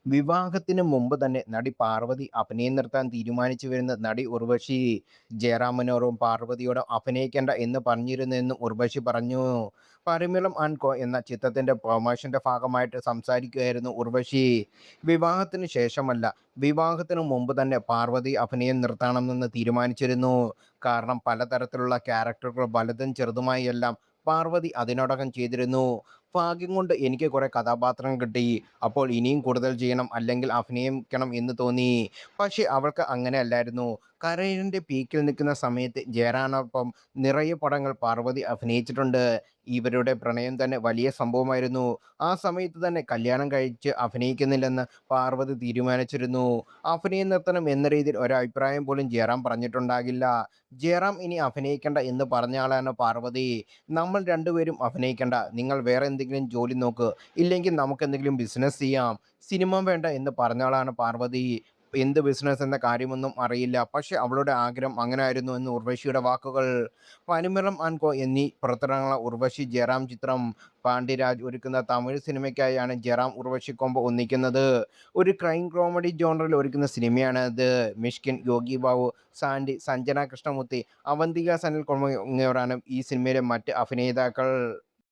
വിവാഹത്തിന് മുമ്പ് തന്നെ നടി പാർവതി അഭിനയം നിർത്താൻ തീരുമാനിച്ചുവെന്ന് നടി ഉർവശി. ജയറാം മനോഹറും പാർവതിയോട് അഭിനയിക്കേണ്ട എന്ന് പറഞ്ഞിരുന്നെന്നും ഉർവശി പറഞ്ഞു. പരിമളം ആൻഡ് കോ എന്ന ചിത്രത്തിന്റെ പ്രൊമോഷന്റെ ഭാഗമായിട്ട് സംസാരിക്കുകയായിരുന്നു ഉർവശി. വിവാഹത്തിന് ശേഷമല്ല, വിവാഹത്തിന് മുമ്പ് തന്നെ പാർവതി അഭിനയം നിർത്തണമെന്ന് തീരുമാനിച്ചിരുന്നു. കാരണം പലതരത്തിലുള്ള ക്യാരക്ടറുകൾ വലുതും ചെറുതുമായി എല്ലാം പാർവതി അതിനോടകം ചെയ്തിരുന്നു. ഭാഗ്യം കൊണ്ട് എനിക്ക് കുറെ കഥാപാത്രം കിട്ടി. അപ്പോൾ ഇനിയും കൂടുതൽ ചെയ്യണം, അല്ലെങ്കിൽ അഭിനയിക്കണം എന്ന് തോന്നി. പക്ഷേ അവൾക്ക് അങ്ങനെയല്ലായിരുന്നു. കരിയറിന്റെ പീക്കിൽ നിൽക്കുന്ന സമയത്ത് ജയറാമിനൊപ്പം നിറയെ പടങ്ങൾ പാർവതി അഭിനയിച്ചിട്ടുണ്ട്. ഇവരുടെ പ്രണയം തന്നെ വലിയ സംഭവമായിരുന്നു. ആ സമയത്ത് തന്നെ കല്യാണം കഴിച്ച് അഭിനയിക്കുന്നില്ലെന്ന് പാർവതി തീരുമാനിച്ചിരുന്നു. അഭിനയം നിർത്തണം എന്ന രീതിയിൽ ഒരഭിപ്രായം പോലും ജയറാം പറഞ്ഞിട്ടുണ്ടാകില്ല. ജയറാം ഇനി അഭിനയിക്കണ്ട എന്ന് പറഞ്ഞയാളാണ് പാർവതി. നമ്മൾ രണ്ടുപേരും അഭിനയിക്കണ്ട, നിങ്ങൾ വേറെ എന്തെങ്കിലും ജോലി നോക്ക്, ഇല്ലെങ്കിൽ നമുക്കെന്തെങ്കിലും ബിസിനസ് ചെയ്യാം. സിനിമ വേണ്ട എന്ന് പറഞ്ഞയാളാണ് പാർവതി. എന്ത് ബിസിനസ് എന്ന കാര്യമൊന്നും അറിയില്ല. പക്ഷേ അവളുടെ ആഗ്രഹം അങ്ങനെയായിരുന്നു എന്ന് ഉർവശിയുടെ വാക്കുകൾ. പരിമളം ആൻഡ് കോ എന്നീ പുറത്തിറങ്ങുന്ന ഉർവശി ജയറാം ചിത്രം പാണ്ഡ്യരാജ് ഒരുക്കുന്ന തമിഴ് സിനിമയ്ക്കായാണ് ജയറാം ഉർവശി കോംബോ ഒന്നിക്കുന്നത്. ഒരു ക്രൈം കോമഡി ജോണറിൽ ഒരുക്കുന്ന സിനിമയാണ് ഇത്. മിഷ്കിൻ, യോഗി ബാബു, സാൻഡി, സഞ്ജന കൃഷ്ണമൂർത്തി, അവന്തിക സനൽ തുടങ്ങിയവരാണ് ഈ സിനിമയിലെ മറ്റ് അഭിനേതാക്കൾ.